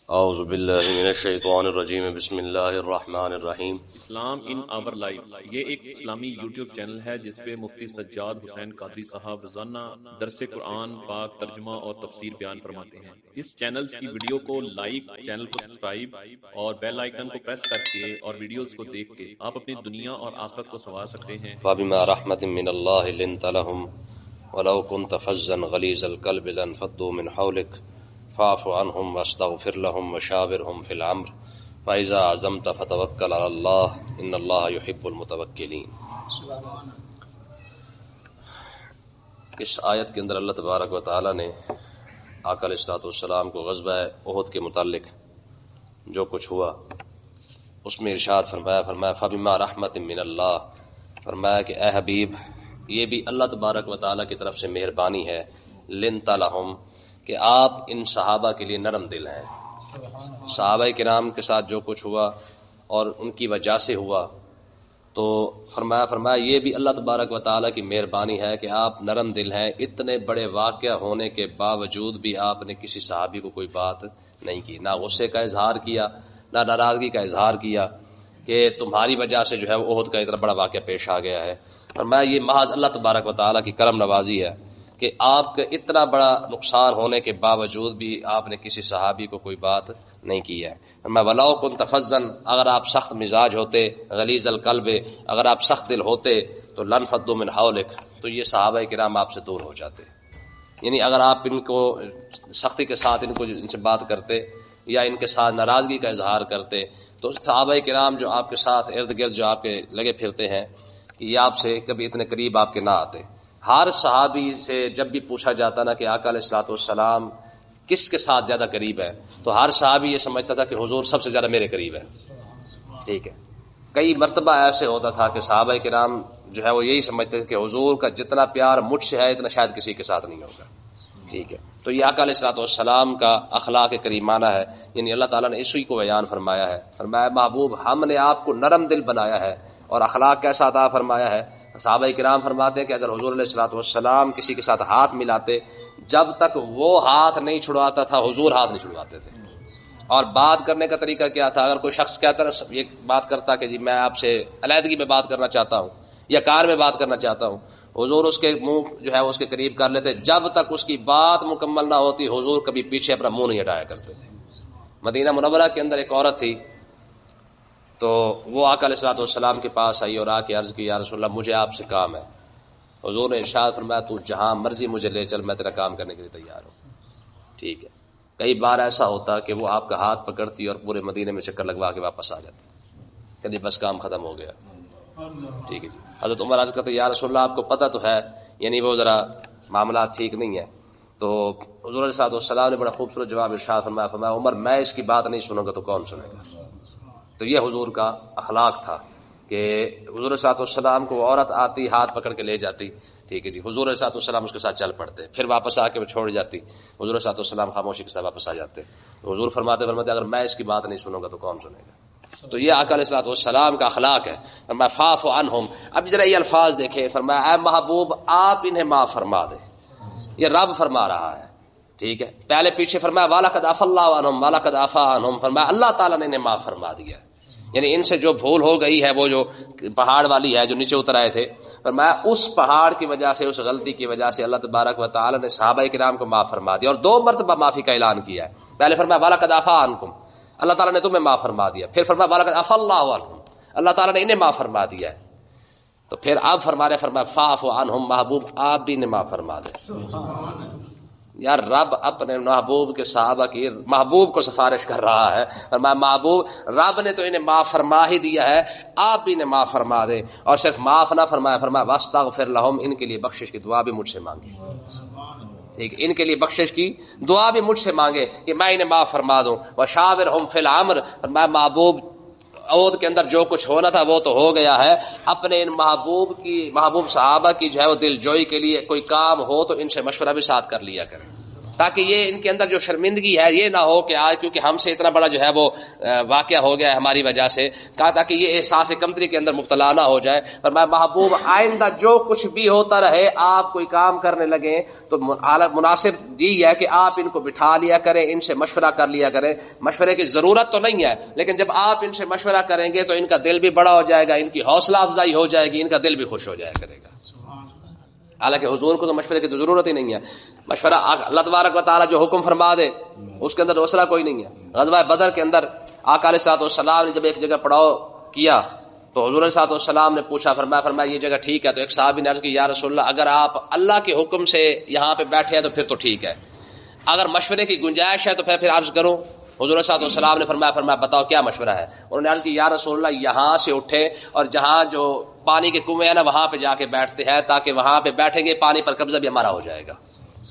اعوذ باللہ من الشیطان الرجیم بسم اللہ الرحمن الرحیم۔ اسلام ان آور لائف یہ ایک اسلامی یوٹیوب چینل ہے جس پہ مفتی سجاد حسین قادری صاحب روزانہ درس قرآن پاک ترجمہ اور تفسیر بیان فرماتے ہیں۔ اس چینل کی ویڈیو کو لائک، چینل کو سبسکرائب اور بیل آئیکن کو پریس کر کے اور ویڈیوز کو دیکھ کے آپ اپنی دنیا اور آخرت کو سنوار سکتے ہیں۔ فبما رحمت من اللہ لنت لهم ولو كنت فظا غلیظ القلب لانفضوا من حولك فاعف عنهم واستغفر لهم وشاورهم في الامر فاذا عزمت فتوکل على الله ان اللہ يحب المتوکلین۔ اس آیت کے اندر اللہ تبارک و تعالی نے آقا علیہ الصلوۃ والسلام کو غزوہ احد کے متعلق جو کچھ ہوا اس میں ارشاد فرمایا فبما رحمت من اللہ، فرمایا کہ اے حبیب یہ بھی اللہ تبارک و تعالی کی طرف سے مہربانی ہے، لنت لہم کہ آپ ان صحابہ کے لیے نرم دل ہیں۔ صحابہ کرام کے ساتھ جو کچھ ہوا اور ان کی وجہ سے ہوا تو فرمایا یہ بھی اللہ تبارک و تعالی کی مہربانی ہے کہ آپ نرم دل ہیں۔ اتنے بڑے واقعہ ہونے کے باوجود بھی آپ نے کسی صحابی کو کوئی بات نہیں کی، نہ غصے کا اظہار کیا نہ ناراضگی کا اظہار کیا کہ تمہاری وجہ سے جو ہے وہ احد کا اتنا بڑا واقعہ پیش آ گیا ہے۔ فرمایا یہ محض اللہ تبارک و تعالی کی کرم نوازی ہے کہ آپ کے اتنا بڑا نقصان ہونے کے باوجود بھی آپ نے کسی صحابی کو کوئی بات نہیں کی ہے۔ میں وَلَوْ كُنْتَ فَظًّا اگر آپ سخت مزاج ہوتے، غلیظ القلب اگر آپ سخت دل ہوتے تو لَانْفَضُّوا مِنْ حَوْلِكَ تو یہ صحابہ کرام آپ سے دور ہو جاتے۔ یعنی اگر آپ ان کو سختی کے ساتھ ان سے بات کرتے یا ان کے ساتھ ناراضگی کا اظہار کرتے تو صحابہ کرام جو آپ کے ساتھ ارد گرد جو آپ کے لگے پھرتے ہیں کہ یہ آپ سے کبھی اتنے قریب آپ کے نہ آتے۔ ہر صحابی سے جب بھی پوچھا جاتا نا کہ آقا علیہ الصلوۃ والسلام کس کے ساتھ زیادہ قریب ہے تو ہر صحابی یہ سمجھتا تھا کہ حضور سب سے زیادہ میرے قریب ہے۔ ٹھیک ہے، کئی مرتبہ ایسے ہوتا تھا کہ صحابہ کرام جو ہے وہ یہی سمجھتے تھے کہ حضور کا جتنا پیار مجھ سے ہے اتنا شاید کسی کے ساتھ نہیں ہوگا۔ ٹھیک ہے، تو یہ آقا علیہ الصلوۃ والسلام کا اخلاق کریمانہ ہے، یعنی اللہ تعالیٰ نے اسی کو بیان فرمایا ہے۔ فرمایا محبوب ہم نے آپ کو نرم دل بنایا ہے اور اخلاق کیسا عطا فرمایا ہے۔ صحابہ کرام فرماتے ہیں کہ اگر حضور علیہ الصلوۃ والسلام کسی کے ساتھ ہاتھ ملاتے جب تک وہ ہاتھ نہیں چھڑواتا تھا حضور ہاتھ نہیں چھڑواتے تھے۔ اور بات کرنے کا طریقہ کیا تھا، اگر کوئی شخص کہتا یہ بات کرتا کہ جی میں آپ سے علیحدگی میں بات کرنا چاہتا ہوں یا کار میں بات کرنا چاہتا ہوں، حضور اس کے منہ جو ہے اس کے قریب کر لیتے، جب تک اس کی بات مکمل نہ ہوتی حضور کبھی پیچھے اپنا منہ نہیں ہٹایا کرتے تھے۔ مدینہ منورہ کے اندر ایک عورت تھی تو وہ آقا علیہ الصلوۃ والسلام کے پاس آئی اور آ کے عرض کی یا رسول اللہ مجھے آپ سے کام ہے۔ حضور نے ارشاد فرمایا تو جہاں مرضی مجھے لے چل میں تیرا کام کرنے کے لیے تیار ہوں۔ ٹھیک ہے، کئی بار ایسا ہوتا کہ وہ آپ کا ہاتھ پکڑتی اور پورے مدینے میں چکر لگوا کے واپس آ جاتی کہ بس کام ختم ہو گیا۔ ٹھیک ہے جی، حضرت عمر عرض کرتے یا رسول اللہ آپ کو پتہ تو ہے یعنی وہ ذرا معاملات ٹھیک نہیں ہے۔ تو حضور علیہ الصلوۃ والسلام نے بڑا خوبصورت جواب ارشاد فرمایا عمر میں اس کی بات نہیں سنوں گا تو کون سنے گا۔ تو یہ حضور کا اخلاق تھا کہ حضور علیہ الصلوۃ والسلام کو عورت آتی ہاتھ پکڑ کے لے جاتی، ٹھیک ہے جی، حضور علیہ الصلوۃ والسلام اس کے ساتھ چل پڑتے، پھر واپس آ کے وہ چھوڑ جاتی، حضور علیہ الصلوۃ والسلام خاموشی کے ساتھ واپس آ جاتے۔ حضور فرماتے اگر میں اس کی بات نہیں سنوں گا تو کون سنے گا۔ تو یہ آقا علیہ الصلوۃ والسلام کا اخلاق ہے۔ فرمایا فاعف عنہم، اب ذرا یہ الفاظ دیکھیں، فرمایا اے محبوب آپ انہیں معاف فرما دیں، یہ رب فرما رہا ہے۔ ٹھیک ہے، پہلے پیچھے فرمایا وَلَقَدْ عَفَا اللَّهُ عَنْهُمْ وَلَقَدْ عَفَا عَنْهُمْ، فرمایا اللہ تعالیٰ نے انہیں معاف فرما دیا، یعنی ان سے جو بھول ہو گئی ہے وہ جو پہاڑ والی ہے جو نیچے اتر آئے تھے، فرمایا اس پہاڑ کی وجہ سے اس غلطی کی وجہ سے اللہ تبارک و تعالی نے صحابہ کرام کو معاف فرما دیا اور 2 مرتبہ معافی کا اعلان کیا ہے۔ پہلے فرمایا وَلَقَدْ عَفَا عَنْكُمْ، اللہ تعالیٰ نے تمہیں معاف فرما دیا، پھر فرمایا وَلَقَدْ عَفَا اللَّهُ عَنْهُمْ، اللہ تعالیٰ نے انہیں معاف فرما دیا ہے۔ تو پھر اب فرمایا فاعف عنہم، محبوب آپ بھی انہیں معاف فرما دیں۔ یار رب اپنے محبوب کے صحابہ کی محبوب کو سفارش کر رہا ہے، فرمایا محبوب رب نے تو انہیں معاف فرما ہی دیا ہے، آپ بھی انہیں معاف فرما دیں۔ اور صرف معاف نہ فرمایا، فرمایا واستغفر لہم، ان کے لیے بخشش کی دعا بھی مجھ سے مانگی۔ ٹھیک ہے، ان کے لیے بخشش کی دعا بھی مجھ سے مانگے کہ میں انہیں معاف فرما دوں۔ وشاورہم فی الامر، فرمایا محبوب احد کے اندر جو کچھ ہونا تھا وہ تو ہو گیا ہے، اپنے ان محبوب صحابہ کی جو ہے وہ دل جوئی کے لیے کوئی کام ہو تو ان سے مشورہ بھی ساتھ کر لیا کریں۔ تاکہ یہ ان کے اندر جو شرمندگی ہے یہ نہ ہو کہ آج کیونکہ ہم سے اتنا بڑا جو ہے وہ واقعہ ہو گیا ہے ہماری وجہ سے، کہا تاکہ یہ احساس کمتری کے اندر مبتلا نہ ہو جائے. فرمایا محبوب آئندہ جو کچھ بھی ہوتا رہے آپ کوئی کام کرنے لگیں تو مناسب یہی ہے کہ آپ ان کو بٹھا لیا کریں، ان سے مشورہ کر لیا کریں. مشورے کی ضرورت تو نہیں ہے لیکن جب آپ ان سے مشورہ کریں گے تو ان کا دل بھی بڑا ہو جائے گا، ان کی حوصلہ افزائی ہو جائے گی، ان کا دل بھی خوش ہو جایا کرے گا. حالانکہ حضور کو تو مشورے کی تو ضرورت ہی نہیں ہے. مشورہ اللہ تبارک و تعالیٰ جو حکم فرما دے اس کے اندر دوسرا کوئی نہیں ہے. غزوہ بدر کے اندر آقا علیہ الصلوۃ والسلام نے جب ایک جگہ پڑاؤ کیا تو حضور علیہ الصلوۃ والسلام نے پوچھا، فرمایا یہ جگہ ٹھیک ہے؟ تو ایک صحابی نے عرض کی یا رسول اللہ اگر آپ اللہ کے حکم سے یہاں پہ بیٹھے ہیں تو پھر تو ٹھیک ہے، اگر مشورے کی گنجائش ہے تو پھر عرض کروں. حضور علیہ الصلوۃ والسلام نے فرمایا بتاؤ کیا مشورہ ہے؟ انہوں نے عرض کی یا رسول اللہ یہاں سے اٹھے اور جہاں جو پانی کے کنویں ہیں نا وہاں پہ جا کے بیٹھتے ہیں تاکہ وہاں پہ بیٹھیں گے پانی پر قبضہ بھی ہمارا ہو جائے گا،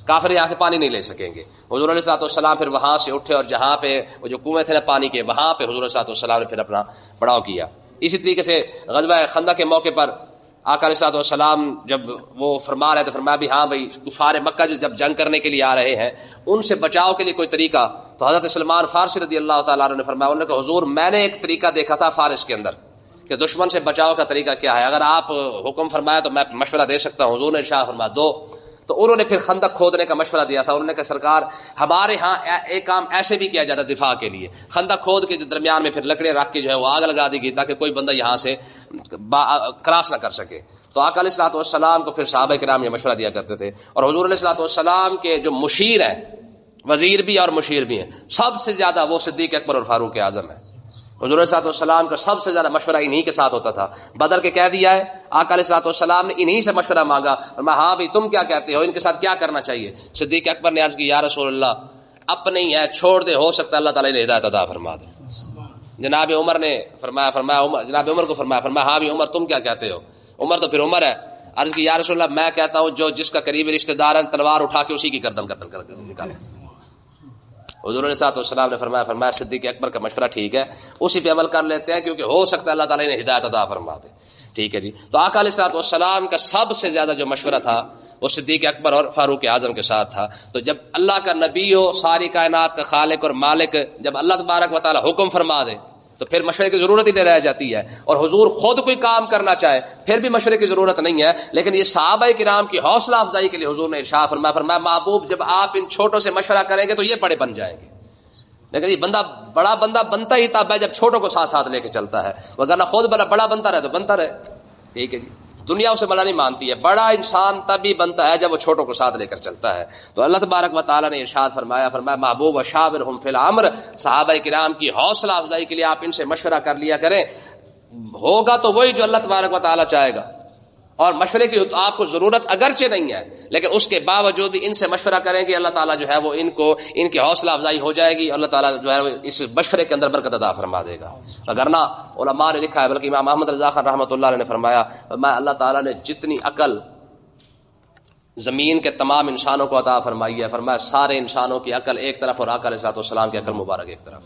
کافر یہاں سے پانی نہیں لے سکیں گے. حضور علیہ الصلوۃ والسلام پھر وہاں سے اٹھے اور جہاں پہ وہ جو کنویں تھے نا پانی کے وہاں پہ حضور علیہ الصلوۃ والسلام نے پھر اپنا پڑاؤ کیا. اسی طریقے سے غزوہ خندق کے موقع پر آقا علیہ الصلوۃ والسلام جب وہ فرما رہے تھے فرمایا بھی ہاں بھائی کفار مکہ جو جب جنگ کرنے کے لیے آ رہے ہیں ان سے بچاؤ کے لیے کوئی طریقہ، تو حضرت سلمان فارسی رضی اللہ تعالیٰ عنہ نے فرمایا انہوں نے کہا حضور میں نے ایک طریقہ دیکھا تھا فارس کے اندر کہ دشمن سے بچاؤ کا طریقہ کیا ہے، اگر آپ حکم فرمایا تو میں مشورہ دے سکتا ہوں. حضور نے ارشاد فرمایا دو. تو انہوں نے پھر خندق کھودنے کا مشورہ دیا تھا. انہوں نے کہا سرکار ہمارے ہاں ایک کام ایسے بھی کیا جاتا دفاع کے لیے، خندق کھود کے درمیان میں پھر لکڑیاں رکھ کے جو ہے وہ آگ لگا دی گئی تاکہ کوئی بندہ یہاں سے کراس نہ کر سکے. تو آقا علیہ الصلوۃ والسلام کو پھر صحابہ کرام یہ مشورہ دیا کرتے تھے. اور حضور علیہ الصلوۃ والسلام کے جو مشیر ہیں، وزیر بھی اور مشیر بھی ہیں، سب سے زیادہ وہ صدیق اکبر اور فاروق اعظم ہیں. حضور علیہ الصلوۃ والسلام کا سب سے زیادہ مشورہ انہی کے ساتھ ہوتا تھا. بدر کے کہہ دیا ہے آقا علیہ الصلوۃ والسلام نے انہی سے مشورہ مانگا، ہاں بھائی تم کیا کہتے ہو، ان کے ساتھ کیا کرنا چاہیے؟ صدیق اکبر نے عرض کی یا رسول اللہ اپنے ہی ہے چھوڑ دے، ہو سکتا ہے اللہ تعالیٰ نے ہدایت عطا فرما دے. جناب عمر نے جناب عمر کو فرمایا ہاں بھی عمر تم کیا کہتے ہو؟ عمر تو پھر عمر ہے. عرض کی یا رسول اللہ میں کہتا ہوں جو جس کا قریبی رشتہ دار ہے تلوار اٹھا کے اسی کی گردن قتل کر نکالے. حضور علیہ الصلوۃ والسلام نے فرمایا صدیق اکبر کا مشورہ ٹھیک ہے، اسی پہ عمل کر لیتے ہیں کیونکہ ہو سکتا ہے اللہ تعالیٰ نے ہدایت عطا فرما دے. ٹھیک ہے جی. تو آقا علیہ الصلوۃ والسلام کا سب سے زیادہ جو مشورہ تھا وہ صدیق اکبر اور فاروق اعظم کے ساتھ تھا. تو جب اللہ کا نبی ہو، ساری کائنات کا خالق اور مالک، جب اللہ تبارک و تعالیٰ حکم فرما دے تو پھر مشورے کی ضرورت ہی نہیں رہ جاتی ہے. اور حضور خود کوئی کام کرنا چاہے پھر بھی مشورے کی ضرورت نہیں ہے. لیکن یہ صحابہ کرام کی حوصلہ افزائی کے لیے حضور نے ارشاد فرمایا محبوب جب آپ ان چھوٹوں سے مشورہ کریں گے تو یہ بڑے بن جائیں گے. لیکن یہ بڑا بندہ بنتا ہی تب ہے جب چھوٹوں کو ساتھ ساتھ لے کے چلتا ہے، وگرنہ خود بڑا بنتا رہے تو بنتا رہے. ٹھیک ہے جی. دنیا اسے بڑا نہیں مانتی ہے، بڑا انسان تب ہی بنتا ہے جب وہ چھوٹوں کو ساتھ لے کر چلتا ہے. تو اللہ تبارک و تعالیٰ نے ارشاد فرمایا محبوب وشاورہم فی الامر، صحابہ کرام کی حوصلہ افزائی کے لیے آپ ان سے مشورہ کر لیا کریں. ہوگا تو وہی جو اللہ تبارک و تعالیٰ چاہے گا، اور مشورے کی آپ کو ضرورت اگرچہ نہیں ہے لیکن اس کے باوجود بھی ان سے مشورہ کریں گے اللہ تعالیٰ جو ہے وہ ان کی حوصلہ افزائی ہو جائے گی، اللہ تعالیٰ جو ہے اس مشورے کے اندر برکت عطا فرما دے گا. اگرنہ علماء نے لکھا ہے، بلکہ امام احمد رضا خان رحمۃ اللہ علیہ نے فرمایا اللہ تعالیٰ نے جتنی عقل زمین کے تمام انسانوں کو عطا فرمائی ہے، فرمایا سارے انسانوں کی عقل ایک طرف اور آقا علیہ الصلوۃ والسلام کی عقل مبارک ایک طرف.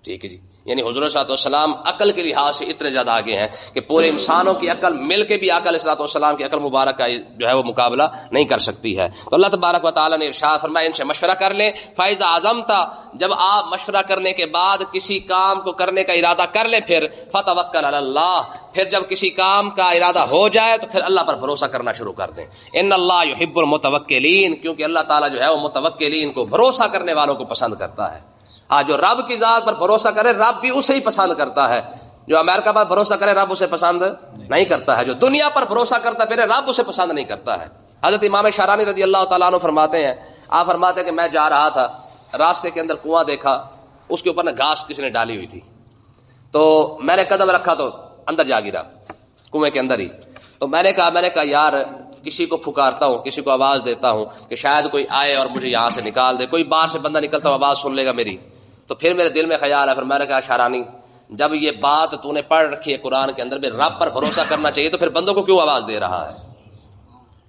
ٹھیک ہے جی. یعنی حضور صلی اللہ علیہ وسلم عقل کے لحاظ سے اتنے زیادہ آگے ہیں کہ پورے انسانوں کی عقل مل کے بھی آقا علیہ الصلوۃ والسلام کی عقل مبارک کا جو ہے وہ مقابلہ نہیں کر سکتی ہے. تو اللہ تبارک و تعالیٰ نے ارشاد فرمایا ان سے مشورہ کر لیں. فَإِذَا عَزَمْتَ، جب آپ مشورہ کرنے کے بعد کسی کام کو کرنے کا ارادہ کر لیں پھر فَتَوَكَّلْ عَلَى اللَّهِ، پھر جب کسی کام کا ارادہ ہو جائے تو پھر اللہ پر بھروسہ کرنا شروع کر دیں. ان اللہ يحب المتوکلین، کیونکہ اللہ تعالیٰ جو ہے وہ متوکلین کو، بھروسہ کرنے والوں کو پسند کرتا ہے. جو رب کی ذات پر بھروسہ کرے رب بھی اسے ہی پسند کرتا ہے. جو امریکہ پر بھروسہ کرے رب اسے پسند نہیں کرتا ہے. جو دنیا پر بھروسہ کرتا پھر رب اسے پسند نہیں کرتا ہے. حضرت امام شارانی رضی اللہ تعالیٰ عنہ فرماتے ہیں، آپ فرماتے ہیں کہ میں جا رہا تھا، راستے کے اندر کنواں دیکھا، اس کے اوپر گھاس کسی نے ڈالی ہوئی تھی، تو میں نے قدم رکھا تو اندر جا گرا کنویں کے اندر ہی. تو میں نے کہا یار کسی کو پھکارتا ہوں، کسی کو آواز دیتا ہوں کہ شاید کوئی آئے اور مجھے یہاں سے نکال دے، کوئی باہر سے بندہ نکلتا ہو آواز سن لے گا میری. تو پھر میرے دل میں خیال ہے، پھر میں نے کہا شارانی جب یہ بات تو نے پڑھ رکھی ہے قرآن کے اندر بھی رب پر بھروسہ کرنا چاہیے تو پھر بندوں کو کیوں آواز دے رہا ہے؟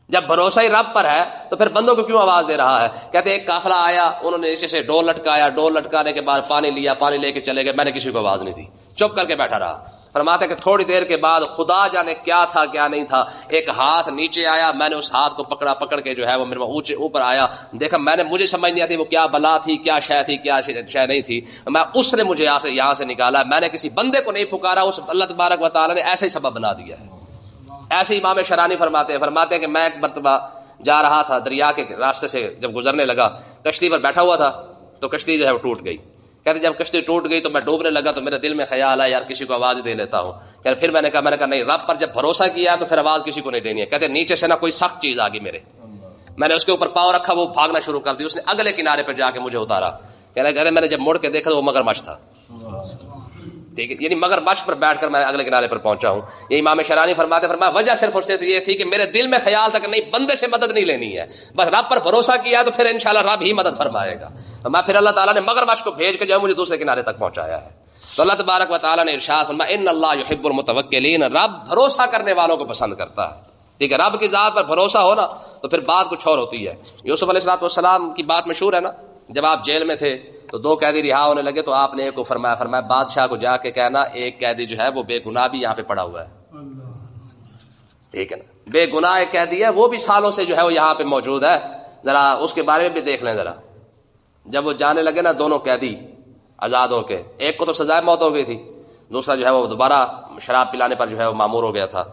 جب بھروسہ ہی رب پر ہے تو پھر بندوں کو کیوں آواز دے رہا ہے؟ کہتے ایک قافلہ آیا، انہوں نے اسے سے ڈول لٹکایا، ڈول لٹکانے کے بعد پانی لیا، پانی لے کے چلے گئے، میں نے کسی کو آواز نہیں دی، چپ کر کے بیٹھا رہا. فرماتے کہ تھوڑی دیر کے بعد خدا جانے کیا تھا کیا نہیں تھا، ایک ہاتھ نیچے آیا، میں نے اس ہاتھ کو پکڑ کے جو ہے وہ میرے اونچے اوپر آیا، دیکھا میں نے، مجھے سمجھ نہیں آتی وہ کیا بلا تھی، کیا شے تھی، کیا شے نہیں تھی، میں اس نے مجھے یہاں سے نکالا، میں نے کسی بندے کو نہیں پکارا، اس اللہ تبارک و تعالیٰ نے ایسے ہی سبب بنا دیا ہے۔ ایسے امام شرانی فرماتے ہیں کہ میں ایک مرتبہ جا رہا تھا دریا کے راستے سے، جب گزرنے لگا کشتی پر بیٹھا ہوا تھا تو کشتی جو ہے وہ ٹوٹ گئی۔ کہتے جب کشتی ٹوٹ گئی تو میں ڈوبنے لگا تو میرے دل میں خیال آیا یار کسی کو آواز دے لیتا ہوں۔ کہتے پھر میں نے کہا نہیں، رب پر جب بھروسہ کیا تو پھر آواز کسی کو نہیں دینی ہے۔ کہتے نیچے سے نا کوئی سخت چیز آ گئی میرے، میں نے اس کے اوپر پاؤں رکھا، وہ بھاگنا شروع کر دی، اس نے اگلے کنارے پہ جا کے مجھے اتارا۔ کہتے میں نے جب مڑ کے دیکھا تو وہ مگرمچھ تھا، ٹھیک ہے، یعنی مگرمچھ پر بیٹھ کر میں اگلے کنارے پر پہنچا ہوں۔ یہ امام شرانی فرماتے وجہ صرف اور صرف یہ تھی کہ میرے دل میں خیال تھا کہ نہیں، بندے سے مدد نہیں لینی ہے، بس رب پر بھروسہ کیا تو پھر انشاءاللہ رب ہی مدد فرمائے گا۔ میں پھر اللہ تعالیٰ نے مگرمچھ کو بھیج کے جو مجھے دوسرے کنارے تک پہنچایا ہے۔ تو اللہ تبارک و تعالیٰ نے ارشاد فرمایا ان اللہ یحب المتوکلین، رب بھروسہ کرنے والوں کو پسند کرتا ہے، ٹھیک ہے، رب کی ذات پر بھروسہ ہونا تو پھر بات کچھ اور ہوتی ہے۔ یوسف علیہ السلام کی بات مشہور ہے نا، جب آپ جیل میں تھے تو 2 قیدی رہا ہونے لگے تو آپ نے ایک کو فرمایا بادشاہ کو جا کے کہنا ایک قیدی جو ہے وہ بے گناہ بھی یہاں پہ پڑا ہوا ہے، ٹھیک ہے نا، بے گناہ ایک قیدی ہے، وہ بھی سالوں سے جو ہے وہ یہاں پہ موجود ہے، ذرا اس کے بارے میں بھی دیکھ لیں ذرا۔ جب وہ جانے لگے نا دونوں قیدی آزاد ہو کے، ایک کو تو سزائے موت ہو گئی تھی، دوسرا جو ہے وہ دوبارہ شراب پلانے پر جو ہے وہ مامور ہو گیا تھا،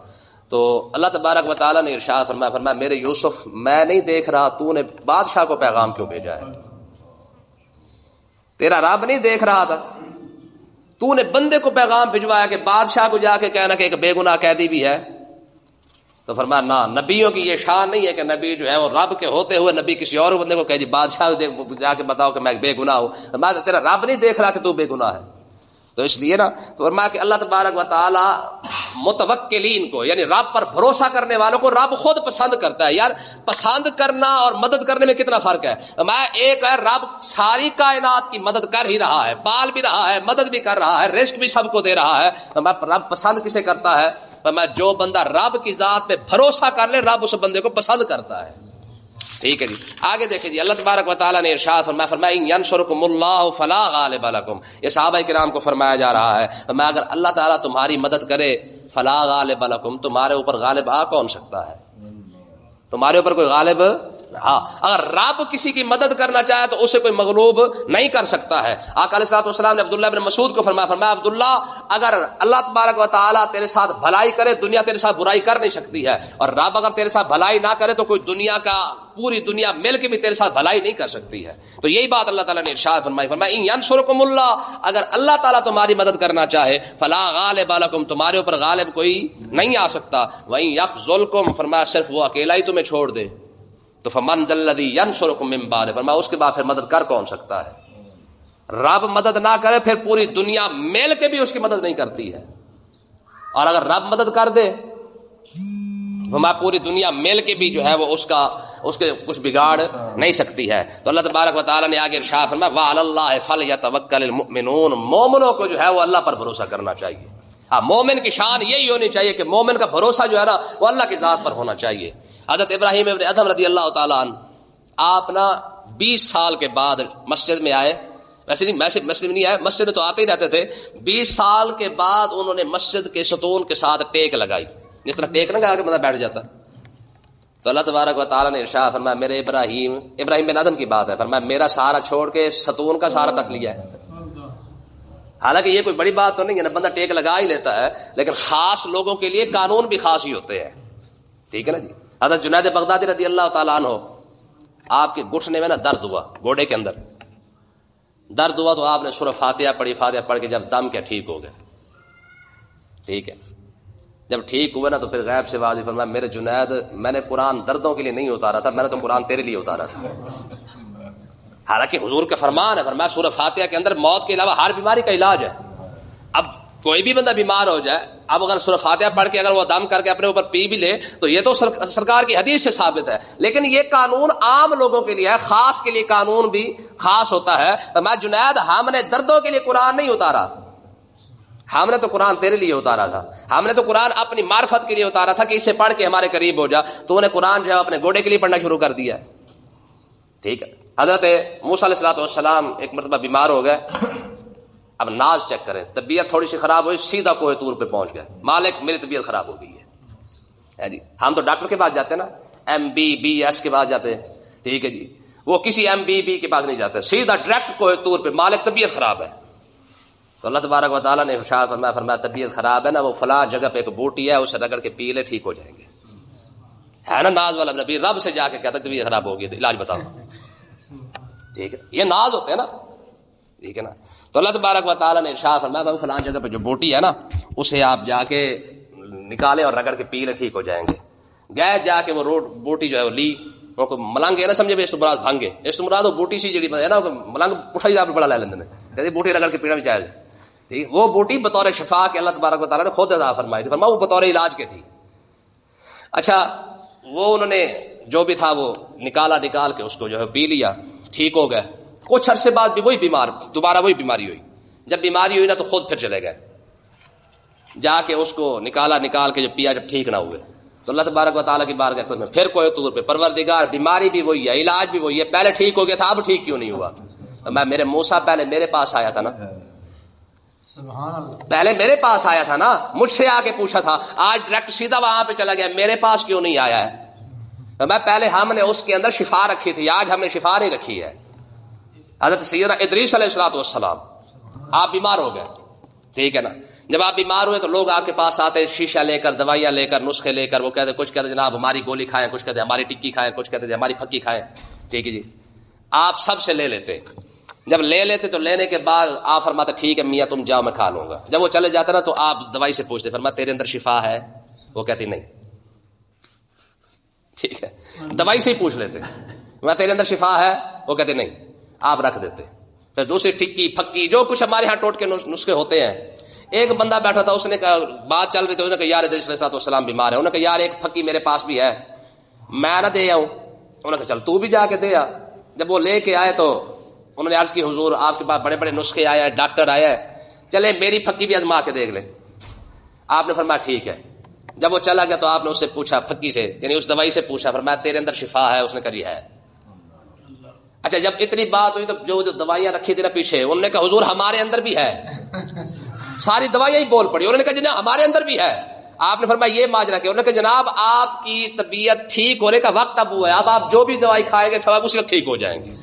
تو اللہ تبارک و تعالیٰ نے ارشاد فرمایا میرے یوسف میں نہیں دیکھ رہا تو نے بادشاہ کو پیغام کیوں بھیجا ہے، تیرا رب نہیں دیکھ رہا تھا، تو نے بندے کو پیغام بھجوایا کہ بادشاہ کو جا کے کہنا کہ ایک بے گناہ قیدی بھی ہے۔ تو فرمایا نہ، نبیوں کی یہ شان نہیں ہے کہ نبی جو ہے وہ رب کے ہوتے ہوئے نبی کسی اور بندے کو کہے جی بادشاہ جا کے بتاؤ کہ میں بے گناہ ہوں، میں تیرا رب نہیں دیکھ رہا کہ تو بے گناہ ہے۔ تو اس لیے نا تو فرمایا کہ اللہ تبارک و تعالی متوکلین کو، یعنی رب پر بھروسہ کرنے والوں کو رب خود پسند کرتا ہے۔ یار پسند کرنا اور مدد کرنے میں کتنا فرق ہے۔ میں ایک ہے رب ساری کائنات کی مدد کر ہی رہا ہے، پال بھی رہا ہے، مدد بھی کر رہا ہے، رزق بھی سب کو دے رہا ہے۔ میں رب پسند کسے کرتا ہے؟ میں جو بندہ رب کی ذات پہ بھروسہ کر لے رب اس بندے کو پسند کرتا ہے، ٹھیک ہے جی۔ آگے دیکھیں جی، اللہ تبارک و تعالیٰ نے ارشاد فرمایا ینصرکم اللہ فلا غالب لکم، یہ صحابہ کرام کو فرمایا جا رہا ہے میں اگر اللہ تعالیٰ تمہاری مدد کرے فلا غالب لکم، تمہارے اوپر غالب آ کون سکتا ہے؟ تمہارے اوپر کوئی غالب، ہاں اگر رب کسی کی مدد کرنا چاہے تو اسے کوئی مغلوب نہیں کر سکتا ہے۔ آقا علیہ الصلوۃ والسلام نے عبداللہ بن مسعود کو فرمایا عبداللہ اگر اللہ تبارک و تعالیٰ تیرے ساتھ بھلائی کرے دنیا تیرے ساتھ برائی کر نہیں سکتی ہے، اور رب اگر تیرے ساتھ بھلائی نہ کرے تو کوئی دنیا کا پوری دنیا مل کے بھی تیرے ساتھ بھلائی نہیں کر سکتی ہے۔ تو یہی بات اللہ تعالیٰ نے ارشاد فرمایا ان ینصرکم اللہ، اگر اللہ تعالیٰ تمہاری مدد کرنا چاہے فلا غالب لکم، تمہارے اوپر غالب کوئی نہیں آ سکتا، وَإِن يَخْذُلْكُمْ، فرمایا صرف وہ اکیلا ہی تمہیں چھوڑ دے تو فمن ذا الذی ینصرکم من بعد، فرمایا اس کے بعد پھر مدد کر کون سکتا ہے؟ رب مدد نہ کرے پھر پوری دنیا مل کے بھی اس کی مدد نہیں کرتی ہے، اور اگر رب مدد کر دے فرمایا پوری دنیا مل کے بھی جو ہے وہ اس کے کچھ بگاڑ نہیں سکتی ہے۔ تو اللہ تبارک و تعالیٰ نے آگے ارشاد فرمایا وعلی اللہ فلیتوکل المؤمنون، مومنوں کو جو ہے وہ اللہ پر بھروسہ کرنا چاہیے۔ ہاں مومن کی شان یہی ہونی چاہیے کہ مومن کا بھروسہ جو ہے نا وہ اللہ کی ذات پر ہونا چاہیے۔ حضرت ابراہیم ابن ادھم رضی اللہ تعالیٰ عنہ آپ نا 20 سال کے بعد مسجد میں آئے، ویسے مسجد میں نہیں آئے، مسجد میں تو آتے ہی رہتے تھے، 20 سال کے بعد انہوں نے مسجد کے ستون کے ساتھ ٹیک لگائی، جس طرح ٹیک لگا کے بندہ بیٹھ جاتا۔ تو اللہ تبارک و تعالیٰ نے ارشاد فرمایا میرے ابراہیم بن ادھم کی بات ہے، فرمایا میرا سہارا چھوڑ کے ستون کا سہارا رکھ لیا ہے۔ حالانکہ یہ کوئی بڑی بات تو نہیں ہے نا، بندہ ٹیک لگا ہی لیتا ہے، لیکن خاص لوگوں کے لیے قانون بھی خاص ہی ہوتے ہیں، ٹھیک ہے نا جی۔ حضرت جنید بغدادی رضی اللہ تعالیٰ عنہ، آپ کے گھٹنے میں نا درد ہوا، گوڑے کے اندر درد ہوا تو آپ نے سورہ فاتحہ پڑھی، فاتحہ پڑھ کے جب دم کیا ٹھیک ہو گئے، ٹھیک ہے۔ جب ٹھیک ہوئے نا تو پھر غیب سے واضح فرمایا میرے جنید میں نے قرآن دردوں کے لیے نہیں اتارا تھا، میں نے تو قرآن تیرے لیے اتارا تھا۔ حالانکہ حضور کا فرمان ہے، فرمایا سورہ فاتحہ کے اندر موت کے علاوہ ہر بیماری کا علاج ہے۔ اب کوئی بھی بندہ بیمار ہو جائے، اب اگر سورہ فاتحہ پڑھ کے اگر وہ دم کر کے اپنے اوپر پی بھی لے تو یہ تو سرکار کی حدیث سے ثابت ہے، لیکن یہ قانون عام لوگوں کے لیے ہے، خاص کے لیے قانون بھی خاص ہوتا ہے۔ میں جنید ہم نے دردوں کے لیے قرآن نہیں اتارا، ہم نے تو قرآن تیرے لیے اتارا تھا، ہم نے تو قرآن اپنی معرفت کے لیے اتارا تھا کہ اسے پڑھ کے ہمارے قریب ہو جا، تو انہیں قرآن جو ہے اپنے گوڑے کے لیے پڑھنا شروع کر دیا ہے، ٹھیک ہے۔ حضرت موسیٰ علیہ الصلوۃ والسلام ایک مرتبہ بیمار ہو گئے، اب ناز چیک کریں، طبیعت تھوڑی سی خراب ہوئی سیدھا کوہ طور پہ پہنچ گئے، مالک میری طبیعت خراب ہو گئی ہے جی۔ ہم تو ڈاکٹر کے پاس جاتے ہیں نا، MBBS کے پاس جاتے ہیں، ٹھیک ہے جی، وہ کسی MBB کے پاس نہیں جاتے، سیدھا ڈائریکٹ کوہ طور پہ، مالک طبیعت خراب ہے۔ تو اللہ تبارک و تعالیٰ نے ارشاد فرمایا طبیعت خراب ہے نا، وہ فلاں جگہ پہ ایک بوٹی ہے، اسے رگڑ کے پی لے، ٹھیک ہو جائیں گے۔ ہے نا ناز والا نبی، رب سے جا کے کہتا ہے طبیعت خراب ہوگی، علاج بتاؤ، ٹھیک ہے، یہ ناز ہوتے ہیں نا، ٹھیک ہے نا۔ تو اللہ تبارک و تعالیٰ نے ارشاد فرمایا فلاں جگہ پہ جو بوٹی ہے نا، اسے آپ جا کے نکالے اور رگڑ کے پی لے، ٹھیک ہو جائیں گے۔ گئے جا کے وہ بوٹی جو ہے وہ لی، وہ کو ملنگ ہے نا سمجھے بھی اس تو مراد بھنگے، اس تو مراد وہ بوٹی سی جڑی ہے نا، ملنگ پٹھائی آپ بڑا لے لیندے نے، کہتے بوٹی رگڑ کے پینا بھی جائز ہے، ٹھیک۔ وہ بوٹی بطور شفا کے اللہ تبارک و تعالیٰ نے خود عطا فرمائی تھی، فرمایا وہ بطور علاج کے تھی۔ اچھا وہ انہوں نے جو بھی تھا وہ نکال کے اس کو جو ہے پی لیا، ٹھیک ہو گئے۔ کچھ عرصے بعد بھی وہی بیمار، دوبارہ وہی بیماری ہوئی۔ جب بیماری ہوئی نا تو خود پھر چلے گئے جا کے اس کو نکال کے جو پیا، جب ٹھیک نہ ہوئے تو اللہ تبارک و تعالیٰ کی بارگاہ میں پھر کوئی طور پہ، پروردگار بیماری بھی وہی ہے، علاج بھی وہی ہے، پہلے ٹھیک ہو گیا تھا، اب ٹھیک کیوں نہیں ہوا؟ میں میرے موسیٰ پہلے میرے پاس آیا تھا نا، پہلے میرے پاس آیا تھا نا، مجھ سے آ کے پوچھا تھا، آج ڈائریکٹ سیدھا وہاں پہ چلا گیا، میرے پاس کیوں نہیں آیا ہے؟ میں پہلے ہم نے اس کے اندر شفا رکھی تھی، آج ہم نے شفا نہیں رکھی ہے۔ حضرت سیدنا ادریس علیہ الصلوۃ والسلام، آپ بیمار ہو گئے، ٹھیک ہے نا، جب آپ بیمار ہوئے تو لوگ آپ کے پاس آتے شیشہ لے کر، دوائیاں لے کر، نسخے لے کر، وہ کہتے کچھ کہتے جناب ہماری گولی کھائیں، کچھ کہتے ہماری ٹکی کھائیں، کچھ کہتے ہماری پھکی کھائیں، ٹھیک ہے جی۔ آپ سب سے لے لیتے، جب لے لیتے تو لینے کے بعد آپ فرماتے ٹھیک ہے میاں تم جاؤ میں کھا لوں گا۔ جب وہ چلے جاتے نا تو آپ دوائی سے پوچھتے، فرماتے تیرے اندر شفا ہے؟ وہ کہتی نہیں، ٹھیک ہے، دوائی سے ہی پوچھ لیتے، میں تیرے اندر شفا ہے؟ وہ کہتے نہیں، آپ رکھ دیتے۔ پھر دوسری ٹکی پھکی جو کچھ ہمارے ہاں ٹوٹ کے نسخے ہوتے ہیں۔ ایک بندہ بیٹھا تھا، اس نے کہا بات چل رہی تھی، انہوں نے کہا یار ادریس علیہ الصلوۃ والسلام بیمار ہے، انہوں نے کہا یار ایک پھکی میرے پاس بھی ہے، میں نہ دے آؤں؟ انہوں نے کہا چل تو بھی جا کے دے آ۔ جب وہ لے کے آئے تو انہوں نے عرض کی حضور آپ کے پاس بڑے بڑے نسخے آئے ہیں، ڈاکٹر آیا ہے، چلے میری پھکی بھی آزما کے دیکھ لے۔ آپ نے فرمایا ٹھیک ہے۔ جب وہ چلا گیا تو آپ نے اس سے پوچھا، پھکی سے یعنی اس دوائی سے پوچھا، فرمایا تیرے اندر شفا ہے؟ اس نے کہا جی ہے۔ اچھا جب اتنی بات ہوئی تو جو دوائیاں رکھی تھی نا پیچھے، انہوں نے کہا حضور ہمارے اندر بھی ہے، ساری دوائیاں ہی بول پڑی۔ انہوں نے کہا جناب ہمارے اندر بھی ہے۔ آپ نے فرمایا یہ ماجرا کیا؟ انہوں نے کہا جناب آپ کی طبیعت ٹھیک ہونے کا وقت اب ہوا ہے، اب آپ جو بھی دوائی کھائیں گے سب اسی وقت ٹھیک ہو جائیں گے،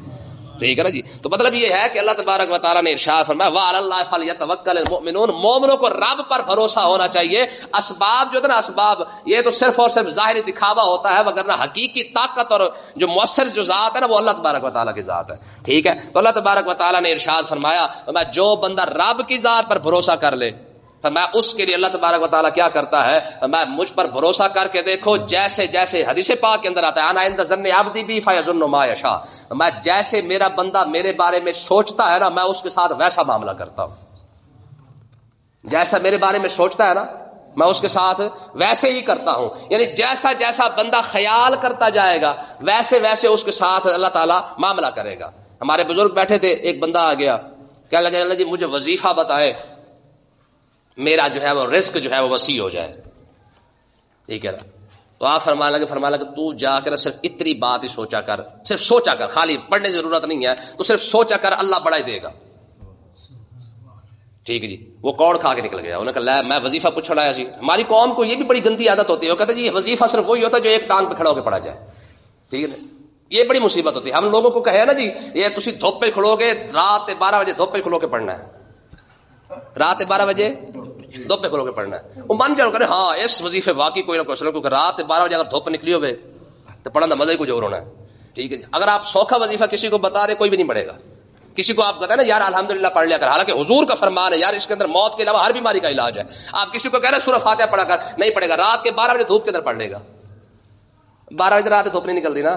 ٹھیک ہے نا جی۔ تو مطلب یہ ہے کہ اللہ تبارک و تعالیٰ نے ارشاد فرمایا وَعَلَى اللَّهِ فَلْيَتَوَكَّلِ الْمُؤْمِنُونَ، مومنوں کو رب پر بھروسہ ہونا چاہیے۔ اسباب جو ہے نا، اسباب یہ تو صرف اور صرف ظاہری دکھاوا ہوتا ہے، وگرنہ حقیقی طاقت اور جو مؤثر جو ذات ہے نا وہ اللہ تبارک و تعالیٰ کی ذات ہے، ٹھیک ہے۔ تو اللہ تبارک و تعالیٰ نے ارشاد فرمایا جو بندہ رب کی ذات پر بھروسہ کر لے، میں اس کے لیے اللہ تبارک و تعالیٰ کیا کرتا ہے، میں مجھ پر بھروسہ کر کے دیکھو، جیسے جیسے حدیث پاک کے اندر آتا ہے انا عند ظن عبدی بی فیظن ما یشاء، میں جیسے میرا بندہ میرے بارے میں سوچتا ہے نا میں اس کے ساتھ ویسا معاملہ کرتا ہوں، جیسا میرے بارے میں سوچتا ہے نا میں اس کے ساتھ ویسے ہی کرتا ہوں، یعنی جیسا جیسا بندہ خیال کرتا جائے گا ویسے ویسے اس کے ساتھ اللہ تعالیٰ معاملہ کرے گا۔ ہمارے بزرگ بیٹھے تھے، ایک بندہ آ گیا، کہنے لگا اللہ جی مجھے وظیفہ بتائے، میرا جو ہے وہ رزق جو ہے وہ وسیع ہو جائے، ٹھیک ہے نا۔ تو آپ فرمانے لگے تو جا کر صرف اتنی بات ہی سوچا کر، صرف سوچا کر، خالی پڑھنے کی ضرورت نہیں ہے، تو صرف سوچا کر، اللہ بڑا ہی دے گا، ٹھیک ہے جی۔ وہ کوڑ کھا کے نکل گیا، انہوں نے کہا میں وظیفہ پوچھنا آیا سی۔ ہماری قوم کو یہ بھی بڑی گندی عادت ہوتی ہے، وہ کہتے جی یہ وظیفہ صرف وہی ہوتا ہے جو ایک ٹانگ پہ کھڑا ہو کے پڑھا جائے، ٹھیک ہے نا۔ یہ بڑی مصیبت ہوتی ہے، ہم لوگوں کو کہے نا جی یہ تسی دھوپ پہ کھڑو گے رات 12 بجے دھوپ پہ کھڑو کے پڑھنا ہے، رات 12 بجے دھوپ پہ کھلو کے پڑھنا ہے، وہ من جاؤ کرے ہاں اس وظیفے واقعی کوئی نہ کوئی، کیونکہ رات 12 بجے اگر دھوپ نکلی ہوئے تو پڑھنے کا مزہ ہی کچھ اور ہونا ہے، ٹھیک ہے جی۔ اگر آپ سوکھا وظیفہ کسی کو بتا دے کوئی بھی نہیں پڑھے گا، کسی کو آپ کہتے ہیں نا یار الحمدللہ پڑھ لیا کر، حالانکہ حضور کا فرمان ہے یار اس کے اندر موت کے علاوہ ہر بیماری کا علاج ہے، آپ کسی کو کہہ رہے سورہ فاتحہ پڑھا کر، نہیں پڑھے گا، رات کے 12 بجے دھوپ کے اندر پڑھ لے گا، 12 بجے رات دھوپ نہیں نکلتی نا،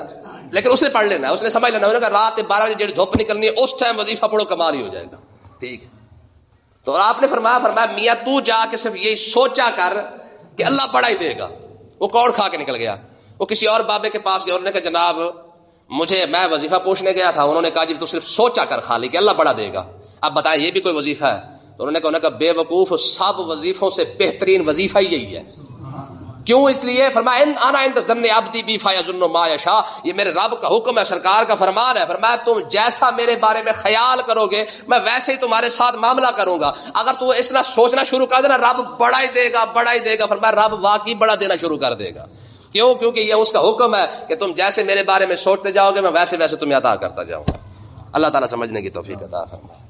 لیکن اس نے پڑھ لینا ہے، اس نے سمجھ لینا ہے رات 12 بجے جی دھوپ نکلنی ہے اس ٹائم وظیفہ پڑھو کمال ہی ہو جائے گا، ٹھیک ہے۔ تو آپ نے فرمایا میاں تو جا کے صرف یہی سوچا کر کہ اللہ بڑا ہی دے گا۔ وہ کوڑ کھا کے نکل گیا، وہ کسی اور بابے کے پاس گیا، انہوں نے کہا جناب میں وظیفہ پوچھنے گیا تھا، انہوں نے کہا جی تو صرف سوچا کر خالی کہ اللہ بڑا دے گا، اب بتائیں یہ بھی کوئی وظیفہ ہے؟ تو انہوں نے کہا بے وقوف، سب وظیفوں سے بہترین وظیفہ ہی یہی ہے، کیوں؟ اس لیے فرمایا انا عند ظن عبدی بی فیظن ما یشاء، یہ میرے رب کا حکم ہے، سرکار کا فرمان ہے. فرمایا تم جیسا میرے بارے میں خیال کرو گے میں ویسے ہی تمہارے ساتھ معاملہ کروں گا. اگر تو اس طرح سوچنا شروع کر دینا رب بڑا ہی دے گا بڑا ہی دے گا، فرمایا رب واقعی بڑا دینا شروع کر دے گا. کیوں؟ کیونکہ یہ اس کا حکم ہے کہ تم جیسے میرے بارے میں سوچتے جاؤ گے میں ویسے ویسے تمہیں عطا کرتا جاؤں گا. اللہ تعالیٰ سمجھنے کی توفیق عطا فرمائے.